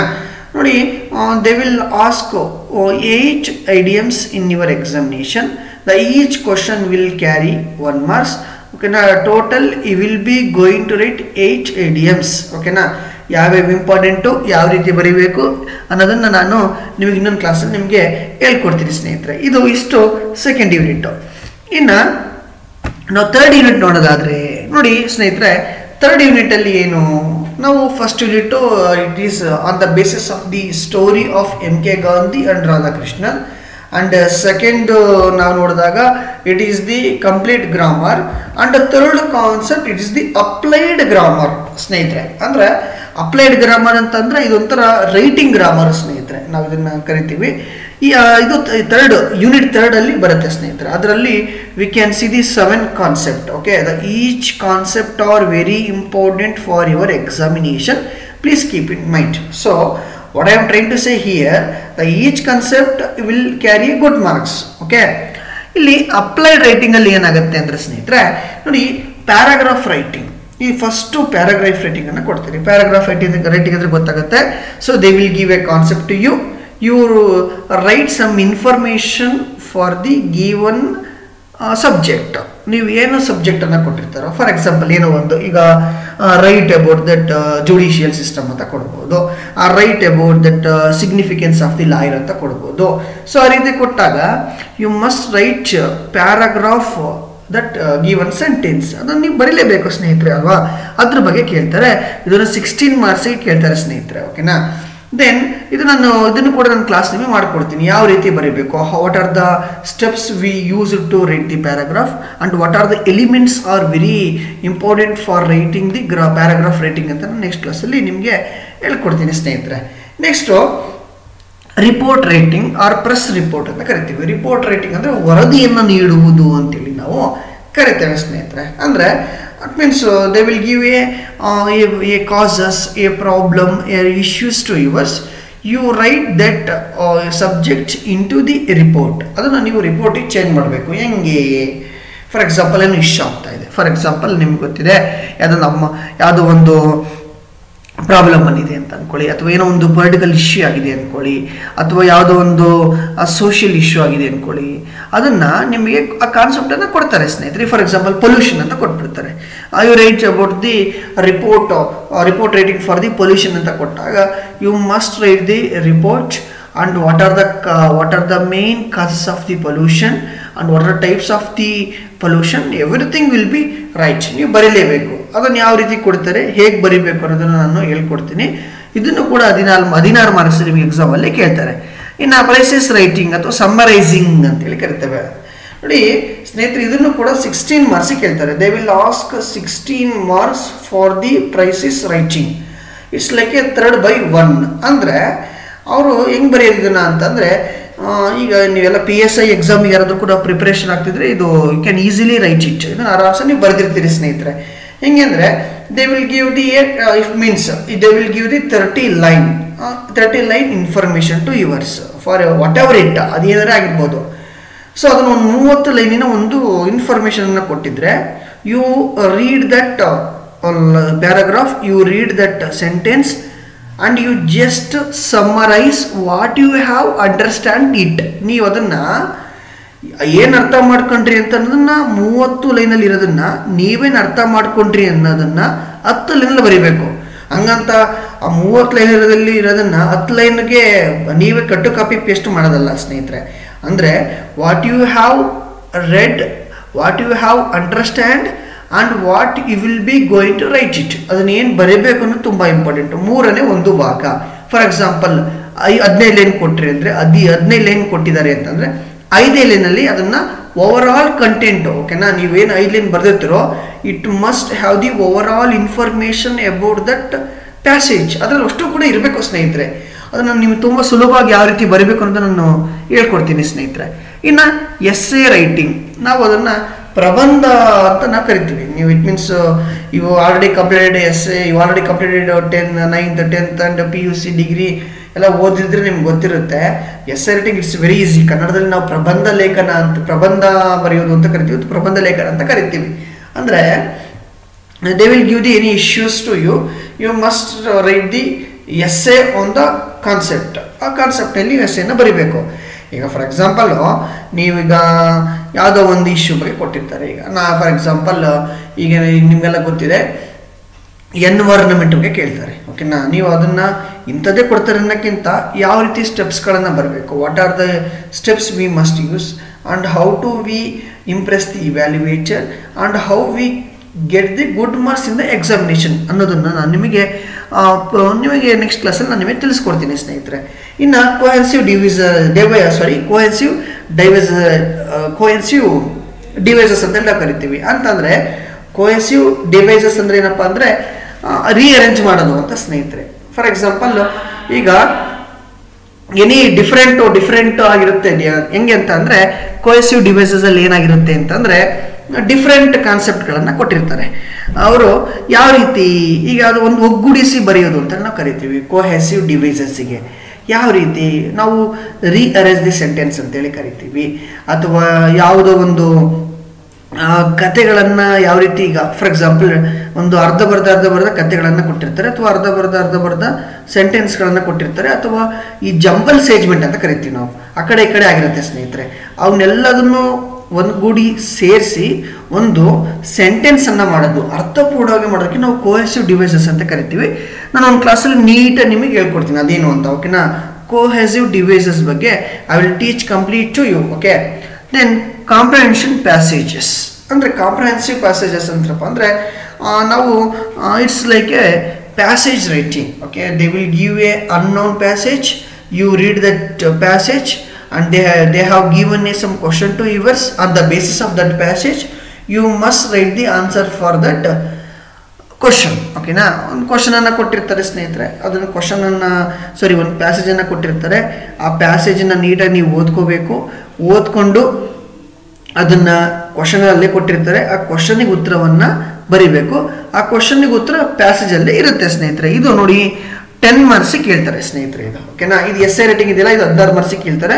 ನೋಡಿ, they will ask 8 idioms in your examination. The each question will carry 1 marks. ಓಕೆನಾ, total you will be going to write 8 idioms. ಓಕೆನಾ, ಯಾವ್ಯಾವ ಇಂಪಾರ್ಟೆಂಟು, ಯಾವ ರೀತಿ ಬರೀಬೇಕು ಅನ್ನೋದನ್ನು ನಾನು ನಿಮಗೆ ಇನ್ನೊಂದು ಕ್ಲಾಸಲ್ಲಿ ನಿಮಗೆ ಹೇಳ್ಕೊಡ್ತೀನಿ ಸ್ನೇಹಿತರೆ. ಇದು ಇಷ್ಟು ಸೆಕೆಂಡ್ ಯೂನಿಟ್ಟು. ಇನ್ನು ನಾವು ಥರ್ಡ್ ಯೂನಿಟ್ ನೋಡೋದಾದರೆ ನೋಡಿ ಸ್ನೇಹಿತರೆ, ಥರ್ಡ್ ಯೂನಿಟಲ್ಲಿ ಏನು, ನಾವು first unit it is on the basis of the story of M.K. Gandhi and Radhakrishnan. And second ನಾವು ನೋಡಿದಾಗ it is the complete grammar. And third concept it is the applied grammar ಸ್ನೇಹಿತರೆ. ಅಂದರೆ applied grammar ಅಂತಂದರೆ ಇದೊಂಥರ writing grammar ಸ್ನೇಹಿತರೆ, ನಾವು ಇದನ್ನು ಕರಿತೀವಿ. ಇದು ಯೂನಿಟ್ ಥರ್ಡಲ್ಲಿ ಬರುತ್ತೆ ಸ್ನೇಹಿತರೆ. ಅದರಲ್ಲಿ we can see the 7 concept. Okay, the each concept are very important for your examination. Please keep in mind. So what I am trying to say here, the each concept will carry good marks. Okay, ಇಲ್ಲಿ applied ರೈಟಿಂಗಲ್ಲಿ ಏನಾಗುತ್ತೆ ಅಂದರೆ ಸ್ನೇಹಿತರೆ ನೋಡಿ, paragraph writing, ಈ first paragraph ರೈಟಿಂಗನ್ನು ಕೊಡ್ತೀರಿ. Paragraph writing ಅಂದರೆ ಗೊತ್ತಾಗುತ್ತೆ. So they will give a concept to you. You write some information for the given subject. ನೀವು ಏನು ಸಬ್ಜೆಕ್ಟನ್ನು ಕೊಟ್ಟಿರ್ತಾರೋ, ಫಾರ್ ಎಕ್ಸಾಂಪಲ್ ಏನೋ ಒಂದು ಈಗ write about that judicial system ಅಂತ ಕೊಡ್ಬೋದು, write about that significance of the lawyer ಅಂತ ಕೊಡ್ಬೋದು. ಸೊ ಆ ರೀತಿ ಕೊಟ್ಟಾಗ you must write paragraph that given sentence, ಅದನ್ನು ನೀವು ಬರೀಲೇಬೇಕು ಸ್ನೇಹಿತರೆ ಅಲ್ವಾ. ಅದ್ರ ಬಗ್ಗೆ ಕೇಳ್ತಾರೆ. ಇದನ್ನು 16 ಮಾರ್ಕ್ಸಿಗೆ ಕೇಳ್ತಾರೆ ಸ್ನೇಹಿತರೆ. ಓಕೆನಾ, ದೆನ್ ಇದನ್ನು ಕೂಡ ನಾನು ಕ್ಲಾಸ್ ನಿಮಗೆ ಮಾಡಿಕೊಡ್ತೀನಿ, ಯಾವ ರೀತಿ ಬರೀಬೇಕು, what are the steps we use to write the paragraph and what are the elements are very important for writing the paragraph writing ಅಂತ ನಾನು ನೆಕ್ಸ್ಟ್ ಕ್ಲಾಸಲ್ಲಿ ನಿಮಗೆ ಹೇಳ್ಕೊಡ್ತೀನಿ ಸ್ನೇಹಿತರೆ. Next report writing or press report ಅಂತ ಕರಿತೀವಿ. ರಿಪೋರ್ಟ್ ರೈಟಿಂಗ್ ಅಂದರೆ ವರದಿಯನ್ನು ನೀಡುವುದು ಅಂತೇಳಿ ನಾವು ಕರಿತೇವೆ ಸ್ನೇಹಿತರೆ. ಅಂದರೆ that means they will give a causes, a problem, a issues to yours. You write that subject into the report. ಅದನ್ನು ನೀವು ರಿಪೋರ್ಟಿಗೆ ಚೇಂಜ್ ಮಾಡಬೇಕು. ಹೆಂಗೆ, ಫಾರ್ ಎಕ್ಸಾಂಪಲ್ ಏನು ಇಶ್ಯೂ ಆಗ್ತಾ ಇದೆ, ಫಾರ್ ಎಕ್ಸಾಂಪಲ್ ನಿಮ್ಗೆ ಗೊತ್ತಿದೆ ಯಾವುದೋ ಒಂದು ಪ್ರಾಬ್ಲಮ್ ಬಂದಿದೆ ಅಂತ ಅಂದ್ಕೊಳ್ಳಿ, ಅಥವಾ ಏನೋ ಒಂದು ಪೊಲಿಟಿಕಲ್ ಇಶ್ಯೂ ಆಗಿದೆ ಅಂದ್ಕೊಳ್ಳಿ, ಅಥವಾ ಯಾವುದೋ ಒಂದು ಸೋಷಿಯಲ್ ಇಶ್ಯೂ ಆಗಿದೆ ಅಂದ್ಕೊಳ್ಳಿ, ಅದನ್ನು ನಿಮಗೆ ಆ ಕಾನ್ಸೆಪ್ಟನ್ನು ಕೊಡ್ತಾರೆ ಸ್ನೇಹಿತರೆ. ಫಾರ್ ಎಕ್ಸಾಂಪಲ್ ಪೊಲ್ಯೂಷನ್ ಅಂತ ಕೊಟ್ಬಿಡ್ತಾರೆ. You write about the report writing for the pollution ಅಂತ ಕೊಟ್ಟಾಗ you must write the report and what are the main causes of the pollution and what are types of the pollution, everything will be right. ನೀವು ಬರೀಲೇಬೇಕು. ಅದನ್ನು ಯಾವ ರೀತಿ ಕೊಡ್ತಾರೆ, ಹೇಗೆ ಬರೀಬೇಕು ಅನ್ನೋದನ್ನು ನಾನು ಹೇಳ್ಕೊಡ್ತೀನಿ. ಇದನ್ನು ಕೂಡ 16 ಮಾರ್ಕ್ಸ್ ನಿಮಗೆ ಎಕ್ಸಾಮಲ್ಲಿ ಕೇಳ್ತಾರೆ. ಇನ್ನು ಅಪ್ರೈಸಿಸ್ ರೈಟಿಂಗ್ ಅಥವಾ ಸಮ್ಮರೈಸಿಂಗ್ ಅಂತೇಳಿ ಕರಿತೇವೆ. ನೋಡಿ ಸ್ನೇಹಿತರೆ, ಇದನ್ನು ಕೂಡ 16 ಮಾರ್ಕ್ಸಿಗೆ ಕೇಳ್ತಾರೆ. They will ask 16 marks for the precis writing. It's like a 3/1. ಅಂದರೆ ಅವರು ಹೆಂಗೆ ಬರೆಯೋದಿದನ್ನ ಅಂತಂದರೆ, ಈಗ ನೀವೆಲ್ಲ PSI ಎಕ್ಸಾಮಿಗೆ ಯಾರಾದರೂ ಕೂಡ ಪ್ರಿಪ್ರೇಷನ್ ಆಗ್ತಿದ್ರೆ ಇದು you can easily write it. ಇದನ್ನು ಆರಾಮ್ಸೆ ನೀವು ಬರೆದಿರ್ತೀರಿ ಸ್ನೇಹಿತರೆ. ಹೆಂಗೆ ಅಂದರೆ they will give the they will give the 30 line information to yours for what ever it, ಅದೇನಾದ್ರೆ ಆಗಿರ್ಬೋದು. ಸೊ ಅದನ್ನು ಒಂದು 30 ಲೈನಿನ ಒಂದು ಇನ್ಫಾರ್ಮೇಷನನ್ನು ಕೊಟ್ಟಿದ್ರೆ, you read that paragraph, you read that sentence and you just summarize what you have understand it. ನೀವು ಅದನ್ನು ಏನು ಅರ್ಥ ಮಾಡ್ಕೊಂಡ್ರಿ ಅಂತ ಅನ್ನೋದನ್ನ 30 ಲೈನಲ್ಲಿ ಇರೋದನ್ನ ನೀವೇನು ಅರ್ಥ ಮಾಡ್ಕೊಂಡ್ರಿ ಅನ್ನೋದನ್ನ 10 ಲೈನಲ್ಲಿ ಬರಿಬೇಕು. ಹಂಗಂತ ಆ 30 ಲೈನಲ್ಲಿ ಇರೋದನ್ನ 10 ಲೈನ್ಗೆ ನೀವೇ ಕಟ್ಟು ಕಾಪಿ ಪೇಸ್ಟ್ ಮಾಡೋದಲ್ಲ ಸ್ನೇಹಿತರೆ. ಅಂದರೆ what you have read, what you have understand and what you will be going to write it, ಅದನ್ನ ಏನು ಬರೀಬೇಕು ಅನ್ನೋದು ತುಂಬ ಇಂಪಾರ್ಟೆಂಟು. 3ನೇ ಒಂದು ಭಾಗ. ಫಾರ್ ಎಕ್ಸಾಂಪಲ್ 15 ಲೈನ್ ಕೊಟ್ಟರೆ ಅಂದರೆ 15 ಲೈನ್ ಕೊಟ್ಟಿದ್ದಾರೆ ಅಂತಂದರೆ 5 ಲೈನಲ್ಲಿ ಅದನ್ನು ಓವರ್ ಆಲ್ ಕಂಟೆಂಟ್, ಓಕೆನಾ, ನೀವೇನು 5 ಲೈನ್ ಬರೆದಿರ್ತೀರೋ it must have the overall information about that passage. ಅದರಲ್ಲಿ ಅಷ್ಟು ಕೂಡ ಇರಬೇಕು ಸ್ನೇಹಿತರೆ. ಅದನ್ನು ನೀವು ತುಂಬ ಸುಲಭವಾಗಿ ಯಾವ ರೀತಿ ಬರೀಬೇಕು ಅಂತ ನಾನು ಹೇಳ್ಕೊಡ್ತೀನಿ ಸ್ನೇಹಿತರೆ. ಇನ್ನು ಎಸ್ಸೆ ರೈಟಿಂಗ್, ನಾವು ಅದನ್ನು ಪ್ರಬಂಧ ಅಂತ ನಾವು ಕರಿತೀವಿ. ನೀವು ಇಟ್ ಮೀನ್ಸ್ ಇವು ಆಲ್ರೆಡಿ ಕಂಪ್ಲೀಟೆಡ್ ಎಸ್ಸೆ, ಇವು already completed 9th 10th and PUC degree ಎಲ್ಲ ಓದಿದ್ರೆ ನಿಮ್ಗೆ ಗೊತ್ತಿರುತ್ತೆ. Essay writing it's very easy. ಕನ್ನಡದಲ್ಲಿ ನಾವು ಪ್ರಬಂಧ ಲೇಖನ ಅಂತ, ಪ್ರಬಂಧ ಬರೆಯೋದು ಅಂತ ಕರಿತೀವಿ, ಪ್ರಬಂಧ ಲೇಖನ ಅಂತ ಕರಿತೀವಿ. ಅಂದರೆ they will give the any issues to you, you must write the essay on the concept. ಆ ಕಾನ್ಸೆಪ್ಟಲ್ಲಿ ಎಸ್ಸೆನ ಬರಿಬೇಕು. ಈಗ ಫಾರ್ ಎಕ್ಸಾಂಪಲ್ ನೀವೀಗ ಯಾವುದೋ ಒಂದು ಇಶ್ಯೂ ಬಗ್ಗೆ ಕೊಟ್ಟಿರ್ತಾರೆ. ಈಗ ಫಾರ್ ಎಕ್ಸಾಂಪಲ್ ಈಗ ನಿಮಗೆಲ್ಲ ಗೊತ್ತಿದೆ ಎನ್ವೈರನ್ಮೆಂಟ್ ಬಗ್ಗೆ ಕೇಳ್ತಾರೆ, ಓಕೆನಾ. ನೀವು ಅದನ್ನು ಇಂಥದ್ದೇ ಕೊಡ್ತಾರೆ ಅನ್ನೋಕ್ಕಿಂತ ಯಾವ ರೀತಿ ಸ್ಟೆಪ್ಸ್ಗಳನ್ನು ಬರಬೇಕು, what are the steps we must use and how to we impress the evaluator and how we get the good marks in the examination ಅನ್ನೋದನ್ನು ನಾನು ನಿಮಗೆ ನೆಕ್ಸ್ಟ್ ಕ್ಲಾಸಲ್ಲಿ ನಾನು ನಿಮಗೆ ತಿಳಿಸ್ಕೊಡ್ತೀನಿ ಸ್ನೇಹಿತರೆ. ಇನ್ನು ಕೋಹೆನ್ಸಿವ್ ಡಿವೈಸಸ್ ಅಂತ ನಾವು ಕರಿತೀವಿ. ಅಂತಂದರೆ ಕೋಹೆನ್ಸಿವ್ ಡಿವೈಸಸ್ ಅಂದರೆ ಏನಪ್ಪ ಅಂದರೆ ರೀಅರೇಂಜ್ ಮಾಡೋದು ಅಂತ ಸ್ನೇಹಿತರೆ. ಫಾರ್ ಎಕ್ಸಾಂಪಲ್ ಈಗ ಎನಿ ಡಿಫ್ರೆಂಟ್ ಆಗಿರುತ್ತೆ. ಹೆಂಗೆ ಅಂತ ಅಂದರೆ ಕೋಹೆಸಿವ್ ಡಿವೈಸಸಲ್ಲಿ ಏನಾಗಿರುತ್ತೆ ಅಂತಂದರೆ ಡಿಫ್ರೆಂಟ್ ಕಾನ್ಸೆಪ್ಟ್ಗಳನ್ನು ಕೊಟ್ಟಿರ್ತಾರೆ. ಅವರು ಯಾವ ರೀತಿ ಈಗ ಅದು ಒಂದು ಒಗ್ಗೂಡಿಸಿ ಬರೆಯೋದು ಅಂತ ನಾವು ಕರಿತೀವಿ ಕೋಹೆಸಿವ್ ಡಿವೈಸಸ್ಸಿಗೆ. ಯಾವ ರೀತಿ ನಾವು ರೀಅರೇಂಜ್ ದಿ ಸೆಂಟೆನ್ಸ್ ಅಂತೇಳಿ ಕರಿತೀವಿ. ಅಥವಾ ಯಾವುದೋ ಒಂದು ಕತೆಗಳನ್ನು ಯಾವ ರೀತಿ, ಈಗ ಫಾರ್ ಎಕ್ಸಾಂಪಲ್ ಒಂದು ಅರ್ಧ ಬರ್ಧ ಕತೆಗಳನ್ನು ಕೊಟ್ಟಿರ್ತಾರೆ, ಅಥವಾ ಅರ್ಧ ಬರ್ಧ ಸೆಂಟೆನ್ಸ್ಗಳನ್ನು ಕೊಟ್ಟಿರ್ತಾರೆ, ಅಥವಾ ಈ ಜಂಬಲ್ ಸೇಜ್ಮೆಂಟ್ ಅಂತ ಕರಿತೀವಿ ನಾವು. ಆ ಕಡೆ ಈ ಕಡೆ ಆಗಿರುತ್ತೆ ಸ್ನೇಹಿತರೆ. ಅವನ್ನೆಲ್ಲದನ್ನು ಒಂದುಗೂಡಿ ಸೇರಿಸಿ ಒಂದು ಸೆಂಟೆನ್ಸನ್ನು ಮಾಡೋದು, ಅರ್ಥಪೂರ್ಣವಾಗಿ ಮಾಡೋದಕ್ಕೆ ನಾವು ಕೋಹೆಸಿವ್ ಡಿವೈಸಸ್ ಅಂತ ಕರಿತೀವಿ. ನಾನು ಒಂದು ಕ್ಲಾಸಲ್ಲಿ ನೀಟಾಗಿ ನಿಮಗೆ ಹೇಳ್ಕೊಡ್ತೀನಿ ಅದೇನು ಅಂತ, ಓಕೆನಾ. ಕೋಹೆಸಿವ್ ಡಿವೈಸಸ್ ಬಗ್ಗೆ I will teach complete to you, okay. Then comprehension passages ಅಂದರೆ ಕಾಂಪ್ರಹೆನ್ಸಿವ್ ಪ್ಯಾಸೇಜಸ್ ಅಂತಪ್ಪ ಅಂದರೆ ನಾವು it's like a passage writing, okay. They will give a unknown passage, you read that passage and they have given you some question to yours. On the basis of that passage you must write the answer for that question, ಓಕೆನಾ. ಒಂದು ಕ್ವಶನನ್ನು ಕೊಟ್ಟಿರ್ತಾರೆ ಸ್ನೇಹಿತರೆ, ಅದನ್ನು ಒಂದು ಪ್ಯಾಸೇಜನ್ನು ಕೊಟ್ಟಿರ್ತಾರೆ. ಆ ಪ್ಯಾಸೇಜನ್ನು ನೀಟಾಗಿ ನೀವು ಓದ್ಕೋಬೇಕು. ಓದ್ಕೊಂಡು ಅದನ್ನು ಕ್ವಶನಲ್ಲೇ ಕೊಟ್ಟಿರ್ತಾರೆ, ಆ ಕ್ವಶನಿಗೆ ಉತ್ತರವನ್ನು ಬರಿಬೇಕು. ಆ ಕ್ವಶನಿಗೆ ಉತ್ತರ ಪ್ಯಾಸೇಜಲ್ಲೇ ಇರುತ್ತೆ ಸ್ನೇಹಿತರೆ. ಇದು ನೋಡಿ 10 ಮಾರ್ಕ್ಸಿಗೆ ಕೇಳ್ತಾರೆ ಸ್ನೇಹಿತರೆ ಇದು, ಓಕೆನಾ. ಇದು ಎಸ್ಸೆ ರೈಟಿಂಗ್ ಇದೆಯಲ್ಲ, ಇದು 16 ಮಾರ್ಕ್ಸಿಗೆ ಕೇಳ್ತಾರೆ.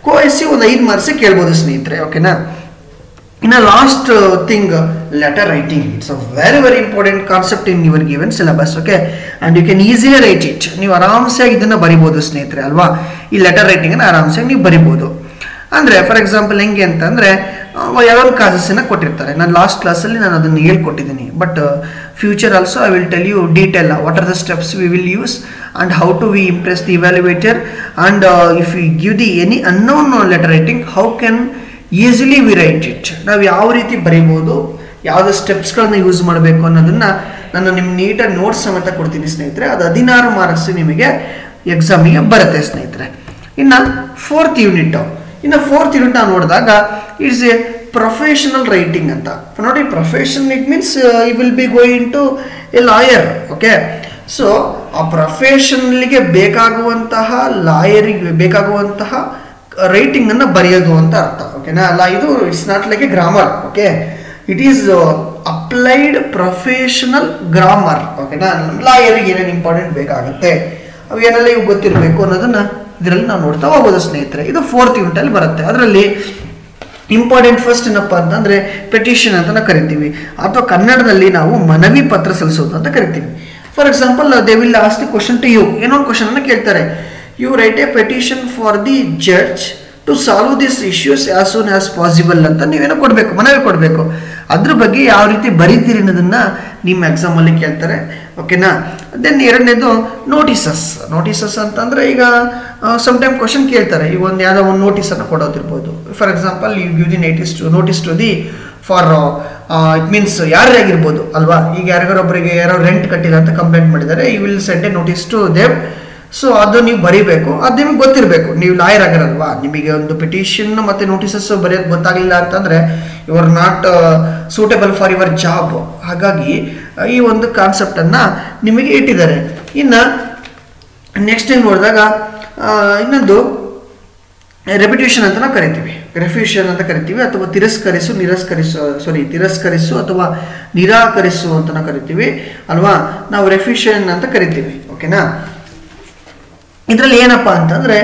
ಕೋಹೆಸಿವ್ ಒಂದು 5 ಮಾರ್ಕ್ಸಿಗೆ ಕೇಳ್ಬೋದು ಸ್ನೇಹಿತರೆ, ಓಕೆನಾ. ಇನ್ನು last thing letter writing. It's a very important concept in your given syllabus, okay. And you can easily write it. ನೀವು ಆರಾಮ್ಸಾಗಿ ಇದನ್ನು ಬರಿಬೋದು ಸ್ನೇಹಿತರೆ, ಅಲ್ವಾ. ಈ ಲೆಟರ್ ರೈಟಿಂಗನ್ನು ಆರಾಮ್ಸಾಗಿ ನೀವು ಬರಿಬೋದು. ಅಂದರೆ ಫಾರ್ ಎಕ್ಸಾಂಪಲ್ ಹೆಂಗೆ ಅಂತಂದರೆ ಯಾವ್ಯಾವ ಕಾಸಸ್ಸನ್ನು ಕೊಟ್ಟಿರ್ತಾರೆ. ನಾನು ಲಾಸ್ಟ್ ಕ್ಲಾಸಲ್ಲಿ ನಾನು ಅದನ್ನು ಹೇಳ್ಕೊಟ್ಟಿದ್ದೀನಿ. But future also I will tell you detail what are the steps we will use and how to we impress the evaluator and if you give the any unknown letter writing how can easily we write it. ನಾವು ಯಾವ ರೀತಿ ಬರಿಬೋದು, ಯಾವುದೇ ಸ್ಟೆಪ್ಸ್ಗಳನ್ನು use ಮಾಡಬೇಕು ಅನ್ನೋದನ್ನು ನಾನು ನಿಮ್ಗೆ ನೀಟಾಗಿ ನೋಟ್ಸ್ ಸಮೇತ ಕೊಡ್ತೀನಿ ಸ್ನೇಹಿತರೆ. ಅದು 16 ಮಾರ್ಕ್ಸ್ ನಿಮಗೆ ಎಕ್ಸಾಮಿಗೆ ಬರುತ್ತೆ ಸ್ನೇಹಿತರೆ. ಇನ್ನು 4th ಯೂನಿಟ್ ನಾವು ನೋಡಿದಾಗ ಇಟ್ಸ್ ಎ ಪ್ರೊಫೆಷನಲ್ ರೈಟಿಂಗ್ ಅಂತ ನೋಡಿ. Profession it means you will be going to a lawyer, okay. So ಆ ಪ್ರೊಫೆಷನ್ಗೆ ಬೇಕಾಗುವಂತಹ ಲಾಯರಿಗೆ ಬೇಕಾಗುವಂತಹ ರೈಟಿಂಗನ್ನು ಬರೆಯೋದು ಅಂತ ಅರ್ಥ, ಓಕೆನಾ. ಅಲ್ಲ, ಇದು it's not like A grammar, okay. It is applied professional grammar, ಓಕೆನಾ. ಲಾಯರಿಗೆ ಏನೇನು ಇಂಪಾರ್ಟೆಂಟ್ ಬೇಕಾಗುತ್ತೆ ಅವು ಏನೆಲ್ಲ ಇವು ಗೊತ್ತಿರಬೇಕು ಅನ್ನೋದನ್ನು ಇದರಲ್ಲಿ ನಾವು ನೋಡ್ತಾ ಹೋಗೋದು ಸ್ನೇಹಿತರೆ. ಇದು 4th ಯೂನಿಟಲ್ಲಿ ಬರುತ್ತೆ. ಅದರಲ್ಲಿ ಇಂಪಾರ್ಟೆಂಟ್ ಫಸ್ಟ್ ಏನಪ್ಪ ಅಂತಂದರೆ ಪೆಟಿಷನ್ ಅಂತ ನಾವು ಕರಿತೀವಿ, ಅಥವಾ ಕನ್ನಡದಲ್ಲಿ ನಾವು ಮನವಿ ಪತ್ರ ಸಲ್ಲಿಸೋದು ಅಂತ ಕರಿತೀವಿ. For example they will ask the question to you. ಏನೋ ಒಂದು ಕ್ವಶನನ್ನು ಕೇಳ್ತಾರೆ. You write a petition for the judge to solve this issues as soon as possible ಅಂತ ನೀವೇನೋ ಕೊಡಬೇಕು, ಮನವಿ ಕೊಡಬೇಕು. ಅದ್ರ ಬಗ್ಗೆ ಯಾವ ರೀತಿ ಬರೀತೀರಿ ಅನ್ನೋದನ್ನು ನಿಮ್ಮ ಎಕ್ಸಾಮಲ್ಲಿ ಕೇಳ್ತಾರೆ. ಓಕೆನಾ. ದೆನ್ ಎರಡನೇದು ನೋಟಿಸಸ್ ಅಂತಂದರೆ ಈಗ ಸಮ್ಟೈಮ್ ಕ್ವಶನ್ ಕೇಳ್ತಾರೆ. ಈಗ ಒಂದು ಯಾವುದೋ ಒಂದು ನೋಟಿಸನ್ನು ಕೊಡೋದಿರ್ಬೋದು. For example you give the notice to the for it means ಯಾರೇ ಆಗಿರ್ಬೋದು ಅಲ್ವಾ. ಈಗ ಯಾರಿಗಾರೊಬ್ಬರಿಗೆ ಯಾರೋ ರೆಂಟ್ ಕಟ್ಟಿಲ್ಲ ಅಂತ ಕಂಪ್ಲೇಂಟ್ ಮಾಡಿದ್ದಾರೆ, you will send a notice to them. So ಅದು ನೀವು ಬರೀಬೇಕು, ಅದು ನಿಮಗೆ ಗೊತ್ತಿರಬೇಕು. ನೀವು ಲಾಯರ್ ಆಗಿರಲ್ವಾ, ನಿಮಗೆ ಒಂದು ಪಿಟಿಷನ್ ಮತ್ತು ನೋಟಿಸಸ್ ಬರೆಯೋದು ಗೊತ್ತಾಗಲಿಲ್ಲ ಅಂತಂದರೆ you are not suitable for your job. ಹಾಗಾಗಿ ಈ ಒಂದು ಕಾನ್ಸೆಪ್ಟನ್ನು ನಿಮಗೆ ಇಟ್ಟಿದ್ದಾರೆ. ಇನ್ನು ನೆಕ್ಸ್ಟ್ ಟೈಮ್ ನೋಡಿದಾಗ ಇನ್ನೊಂದು ರೆಪ್ಯುಟೇಷನ್ ಅಂತ ನಾವು ಕರಿತೀವಿ, ರೆಫ್ಯೂಷನ್ ಅಂತ ಕರಿತೀವಿ, ಅಥವಾ ತಿರಸ್ಕರಿಸು ಅಥವಾ ನಿರಾಕರಿಸು ಅಂತ ನಾವು ಕರಿತೀವಿ ಅಲ್ವಾ. ನಾವು ರೆಫ್ಯೂಷನ್ ಅಂತ ಕರಿತೀವಿ. ಓಕೆನಾ. ಇದರಲ್ಲಿ ಏನಪ್ಪ ಅಂತಂದರೆ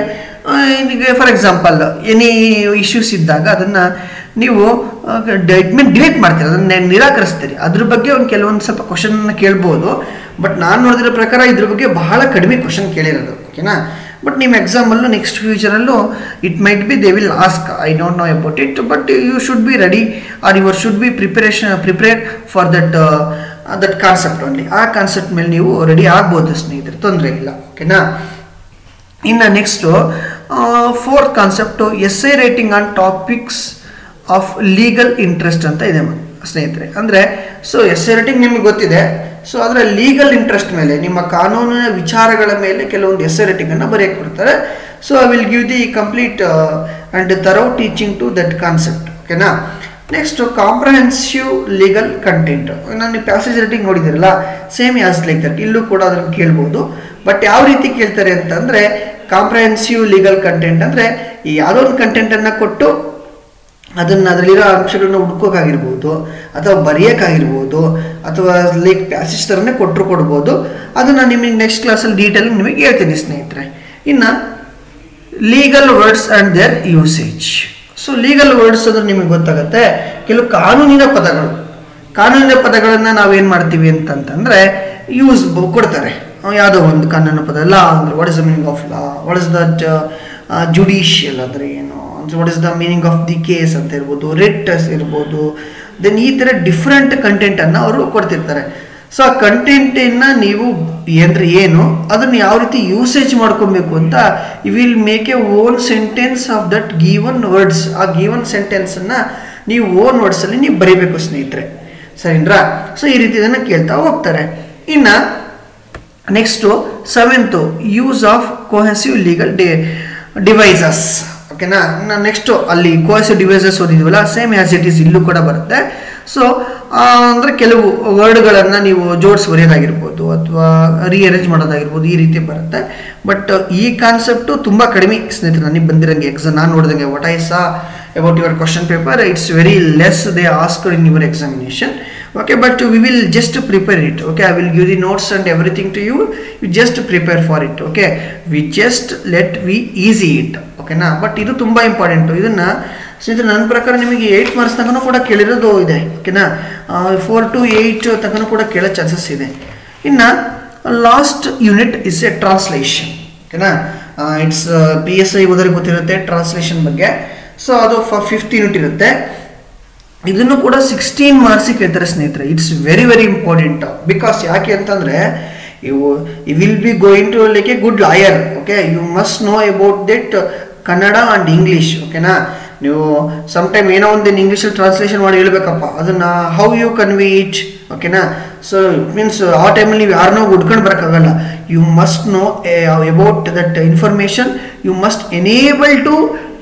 ಈಗ ಫಾರ್ ಎಕ್ಸಾಂಪಲ್ ಎನಿ ಇಶ್ಯೂಸ್ ಇದ್ದಾಗ ಅದನ್ನು ನೀವು ಡಿಲೀಟ್ ಮಾಡ್ತೀರಿ, ಅದನ್ನು ನಿರಾಕರಿಸ್ತೀರಿ. ಅದ್ರ ಬಗ್ಗೆ ಒಂದು ಕೆಲವೊಂದು ಸ್ವಲ್ಪ ಕ್ವಶನ್ನ ಕೇಳ್ಬೋದು. ಬಟ್ ನಾನು ನೋಡಿದಿರೋ ಪ್ರಕಾರ ಇದ್ರ ಬಗ್ಗೆ ಬಹಳ ಕಡಿಮೆ ಕ್ವಶನ್ ಕೇಳಿರೋದು. ಓಕೆನಾ. ಬಟ್ ನಿಮ್ಮ ಎಕ್ಸಾಮಲ್ಲೂ ನೆಕ್ಸ್ಟ್ ಫ್ಯೂಚರಲ್ಲೂ it might be they will ask, I don't know about it, but you should be ready or your should be prepare for that concept only. ಆ ಕಾನ್ಸೆಪ್ಟ್ ಮೇಲೆ ನೀವು ರೆಡಿ ಆಗ್ಬೋದು ಸ್ನೇಹಿತರೆ, ತೊಂದರೆ ಇಲ್ಲ. ಓಕೆನಾ. ಇನ್ನು next fourth concept essay writing on topics of legal interest ಅಂತ ಇದೆ ಸ್ನೇಹಿತರೆ. ಅಂದರೆ ಸೊ ಎಸ್ಸೆ ರೈಟಿಂಗ್ ನಿಮಗೆ ಗೊತ್ತಿದೆ. ಸೊ ಅದರ ಲೀಗಲ್ ಇಂಟ್ರೆಸ್ಟ್ ಮೇಲೆ, ನಿಮ್ಮ ಕಾನೂನಿನ ವಿಚಾರಗಳ ಮೇಲೆ ಕೆಲವೊಂದು ಎಸ್ಸೆ ರೈಟಿಂಗನ್ನು ಬರೆಯಕ್ಕೆ ಕೊಡ್ತಾರೆ. So I will give the complete and thorough teaching to that concept. ಓಕೆನಾ. Next comprehensive legal content. ನಾನು ಪ್ಯಾಸೇಜ್ ರೈಟಿಂಗ್ ನೋಡಿದಿರಲ್ಲ, ಸೇಮ್ ಆಸ್ ಲೈಕ್ ದಟ್, ಇಲ್ಲೂ ಕೂಡ ಅದನ್ನು ಕೇಳ್ಬೋದು. ಬಟ್ ಯಾವ ರೀತಿ ಕೇಳ್ತಾರೆ ಅಂತಂದರೆ ಕಾಂಪ್ರಹೆನ್ಸಿವ್ ಲೀಗಲ್ ಕಂಟೆಂಟ್ ಅಂದರೆ ಯಾವುದೋ ಒಂದು ಕಂಟೆಂಟನ್ನು ಕೊಟ್ಟು ಅದನ್ನು ಅದರಲ್ಲಿರೋ ಅಂಶಗಳನ್ನ ಹುಡ್ಕೋಕ್ಕಾಗಿರ್ಬೋದು, ಅಥವಾ ಬರೆಯೋಕ್ಕಾಗಿರ್ಬೋದು, ಅಥವಾ ಲೈಕ್ ಪ್ಯಾಸೇಜ್ ಥರನೇ ಕೊಡ್ಬೋದು. ಅದನ್ನು ನಿಮಗೆ ನೆಕ್ಸ್ಟ್ ಕ್ಲಾಸಲ್ಲಿ ಡೀಟೇಲ್ ನಿಮಗೆ ಹೇಳ್ತೀನಿ ಸ್ನೇಹಿತರೆ. ಇನ್ನು legal words and their usage. So legal words ಅಂದರೆ ನಿಮಗೆ ಗೊತ್ತಾಗುತ್ತೆ, ಕೆಲವು ಕಾನೂನಿನ ಪದಗಳನ್ನು ನಾವೇನು ಮಾಡ್ತೀವಿ ಅಂತಂತಂದರೆ ಯೂಸ್ ಕೊಡ್ತಾರೆ. ಯಾವುದೋ ಒಂದು ಕಾನೂನು ಪದ, ಲಾ ಅಂದರೆ what is the meaning of law, what is that judicial ಅಂದರೆ ಏನು, what is the meaning of the case ಅಂತ ಇರ್ಬೋದು, ರಿಟ್ಸ್ ಇರ್ಬೋದು. ದೆನ್ ಈ ಥರ ಡಿಫ್ರೆಂಟ್ ಕಂಟೆಂಟನ್ನು ಅವರು ಕೊಡ್ತಿರ್ತಾರೆ. ಸೊ ಆ ಕಂಟೆಂಟನ್ನು ನೀವು ಅಂದರೆ ಏನು ಅದನ್ನು ಯಾವ ರೀತಿ ಯೂಸೇಜ್ ಮಾಡ್ಕೊಬೇಕು ಅಂತ you will make a own sentence of that given words. ಆ ಗಿವನ್ ಸೆಂಟೆನ್ಸನ್ನು ನೀವು ಓನ್ ವರ್ಡ್ಸಲ್ಲಿ ನೀವು ಬರೀಬೇಕು ಸ್ನೇಹಿತರೆ, ಸರಿನಾ. ಸೊ ಈ ರೀತಿ ಇದನ್ನು ಕೇಳ್ತಾ ಹೋಗ್ತಾರೆ. ಇನ್ನು next seventh use of cohesive legal devices. ಓಕೆನಾ. ನೆಕ್ಸ್ಟು ಅಲ್ಲಿ ಕೋಹೆಸಿವ್ ಡಿವೈಸಸ್ ಓದಿದ್ವಲ್ಲ, ಸೇಮ್ ಆ್ಯಸ್ ಇಟ್ ಈಸ್ ಇಲ್ಲೂ ಕೂಡ ಬರುತ್ತೆ. ಸೊ ಅಂದರೆ ಕೆಲವು ವರ್ಡ್ಗಳನ್ನು ನೀವು ಜೋಡಿಸಿ ಬರೆಯೋದಾಗಿರ್ಬೋದು ಅಥವಾ ರೀಅರೇಂಜ್ ಮಾಡೋದಾಗಿರ್ಬೋದು, ಈ ರೀತಿ ಬರುತ್ತೆ. ಬಟ್ ಈ ಕಾನ್ಸೆಪ್ಟು ತುಂಬ ಕಡಿಮೆ ಸ್ನೇಹಿತರೆ ನನಗೆ ಬಂದಿರೋಂಗೆ. ಎಕ್ಸಾಮ್ ನಾನು ನೋಡಿದಂಗೆ what I saw about your question paper, it's very less they asked in your examination. Okay, but we will just prepare it. Okay, I will give the notes and everything to you. You just prepare for it. Okay, we just we easy it. Okay na. But ಇದು ತುಂಬ important. ಇದನ್ನು ಸ್ನೇಹಿತರೆ ನನ್ನ ಪ್ರಕಾರ ನಿಮಗೆ 8 marks ತನಕ ಕೂಡ ಕೇಳಿರೋದು ಇದೆ. ಓಕೆನಾ. 4 to 8 ತನಕ ಕೂಡ ಕೇಳೋ ಚಾನ್ಸಸ್ ಇದೆ. ಇನ್ನು last unit is A translation. ಓಕೆನಾ. ಇಟ್ಸ್ PSI ಓದೋರಿಗೆ ಗೊತ್ತಿರುತ್ತೆ ಟ್ರಾನ್ಸ್ಲೇಷನ್ ಬಗ್ಗೆ. ಸೊ ಅದು 5th ಯೂನಿಟ್ ಇರುತ್ತೆ. ಇದನ್ನು ಕೂಡ 16 ಮಾರ್ಕ್ಸಿಗೆ ಕೇಳ್ತಾರೆ ಸ್ನೇಹಿತರೆ. It's very very important. Because ಯಾಕೆ ಅಂತಂದರೆ you will be going to like a good lawyer. Okay, you must know about that Kannada and English. ಓಕೆನಾ. ನೀವು ಸಮ್ಟೈಮ್ ಏನೋ ಒಂದು ಇಂಗ್ಲೀಷಲ್ಲಿ ಟ್ರಾನ್ಸ್ಲೇಷನ್ ಮಾಡಿ ಹೇಳ್ಬೇಕಪ್ಪ, ಅದನ್ನು ಹೌ ಯು ಕನ್ವೆ ಇಟ್. ಓಕೆನಾ. ಸೊ ಇಟ್ ಮೀನ್ಸ್ ಆ ಟೈಮಲ್ಲಿ ನೀವು ಯಾರನ್ನೋ ಹುಡ್ಕೊಂಡು ಬರೋಕ್ಕಾಗಲ್ಲ. You must know about that information. You must enable to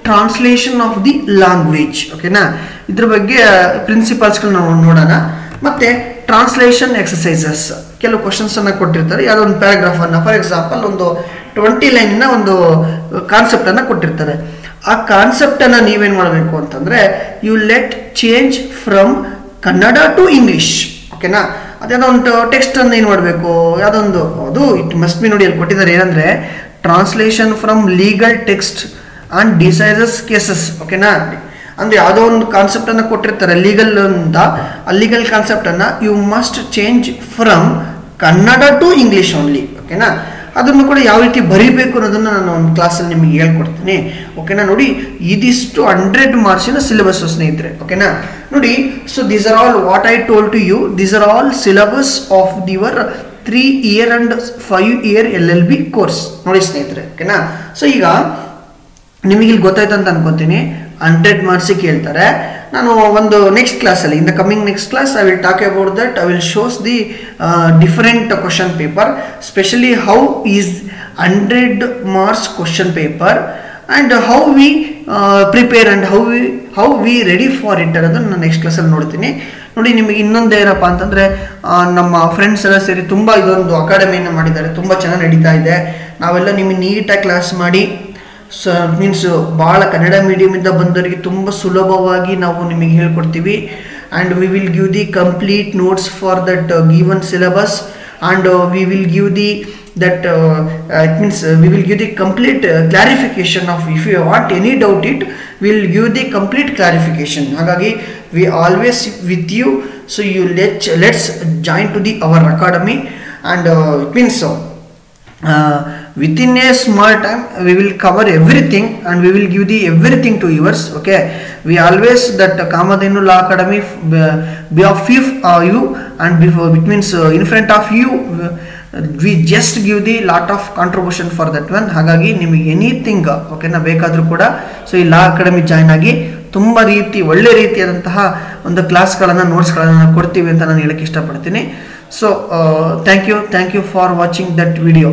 translation of the language. ಓಕೆನಾ. ಇದ್ರ ಬಗ್ಗೆ ಪ್ರಿನ್ಸಿಪಲ್ಸ್ಗಳನ್ನ ನಾವು ನೋಡೋಣ. ಮತ್ತು ಟ್ರಾನ್ಸ್ಲೇಷನ್ ಎಕ್ಸಸೈಸಸ್, ಕೆಲವು ಕ್ವಶನ್ಸನ್ನು ಕೊಟ್ಟಿರ್ತಾರೆ. ಯಾವುದೋ ಒಂದು ಪ್ಯಾರಾಗ್ರಾಫನ್ನು, ಫಾರ್ ಎಕ್ಸಾಂಪಲ್ ಒಂದು 20 ಲೈನಿನ ಒಂದು ಕಾನ್ಸೆಪ್ಟನ್ನು ಕೊಟ್ಟಿರ್ತಾರೆ. ಆ ಕಾನ್ಸೆಪ್ಟನ್ನು ನೀವೇನು ಮಾಡಬೇಕು ಅಂತಂದರೆ you let change from Kannada to English. ಓಕೆನಾ. ಅದೇನೋ ಒಂದು ಟೆಕ್ಸ್ಟನ್ನು ಏನು ಮಾಡಬೇಕು, ಯಾವುದೊಂದು ಅದು ಇಟ್ ಮಸ್ಟ್ ಬಿ ನೋಡಿ ಅಲ್ಲಿ ಕೊಟ್ಟಿದ್ದಾರೆ ಏನಂದರೆ translation from legal text and decided cases. ಓಕೆನಾ. ಅಂದರೆ ಯಾವುದೋ ಒಂದು ಕಾನ್ಸೆಪ್ಟನ್ನು ಕೊಟ್ಟಿರ್ತಾರೆ ಲೀಗಲ್ ಅಂತ, ಆ ಲೀಗಲ್ ಕಾನ್ಸೆಪ್ಟನ್ನು you must change from Kannada to English only. ಓಕೆನಾ. ಅದನ್ನು ಕೂಡ ಯಾವ ರೀತಿ ಬರೀಬೇಕು ಅನ್ನೋದನ್ನು ನಾನು ಒಂದು ಕ್ಲಾಸಲ್ಲಿ ನಿಮಗೆ ಹೇಳ್ಕೊಡ್ತೀನಿ. ಓಕೆನಾ. ನೋಡಿ, ಇದಿಷ್ಟು 100 ಮಾರ್ಕ್ಸಿನ ಸಿಲೆಬಸ್ ಸ್ನೇಹಿತರೆ. ಓಕೆನಾ. ನೋಡಿ, so these are all what I told to you, these are all syllabus of your 3 year and 5 year LLB course. ನೋಡಿ ಸ್ನೇಹಿತರೆ. ಓಕೆನಾ. ಸೊ ಈಗ ನಿಮಗೆ ಇಲ್ಲಿ ಗೊತ್ತಾಯ್ತು ಅಂತ ಅನ್ಕೋತೀನಿ. 100 ಮಾರ್ಕ್ಸಿಗೆ ಕೇಳ್ತಾರೆ. ನಾನು ಒಂದು ನೆಕ್ಸ್ಟ್ ಕ್ಲಾಸಲ್ಲಿ, in the coming next class I will talk about that. I will shows the different question paper, specially how is 100 marks question paper and how we prepare and how V ready for it ಅನ್ನೋದನ್ನು ನಾನು next ಕ್ಲಾಸಲ್ಲಿ ನೋಡ್ತೀನಿ. ನೋಡಿ, ನಿಮಗೆ ಇನ್ನೊಂದು ಏನಪ್ಪ ಅಂತಂದರೆ, ನಮ್ಮ ಫ್ರೆಂಡ್ಸ್ ಎಲ್ಲ ಸೇರಿ ತುಂಬ ಇದೊಂದು ಅಕಾಡೆಮಿಯನ್ನು ಮಾಡಿದ್ದಾರೆ, ತುಂಬ ಚೆನ್ನಾಗಿ ನಡೀತಾ ಇದೆ. ನಾವೆಲ್ಲ ನಿಮಗೆ ನೀಟಾಗಿ ಕ್ಲಾಸ್ ಮಾಡಿ, ಸೊ ಮೀನ್ಸ್ ಭಾಳ ಕನ್ನಡ ಮೀಡಿಯಮಿಂದ ಬಂದವರಿಗೆ ತುಂಬ ಸುಲಭವಾಗಿ ನಾವು ನಿಮಗೆ ಹೇಳ್ಕೊಡ್ತೀವಿ. And we will give the complete notes for that given syllabus and we will give the that it means we will give the complete clarification of, if you want any doubt it, we will give the complete clarification. Hagagi we always with you, so you let's join to the our academy, and it means within a small time we will cover everything and we will give the everything to yours. Okay, we always that Kamadhenu Law Academy behalf of you, and before, it means in front of you, we just give the lot of contribution for that one. ಹಾಗಾಗಿ ನಿಮಗೆ anything ಓಕೆನಾ ಬೇಕಾದರೂ ಕೂಡ so ಈ ಲಾ academy join ಆಗಿ ತುಂಬ ಒಳ್ಳೆ ರೀತಿಯಾದಂತಹ ಒಂದು ಕ್ಲಾಸ್ಗಳನ್ನು ನೋಟ್ಸ್ಗಳನ್ನು ಕೊಡ್ತೀವಿ ಅಂತ ನಾನು ಹೇಳಕ್ಕೆ ಇಷ್ಟಪಡ್ತೀನಿ. So thank you for watching that video.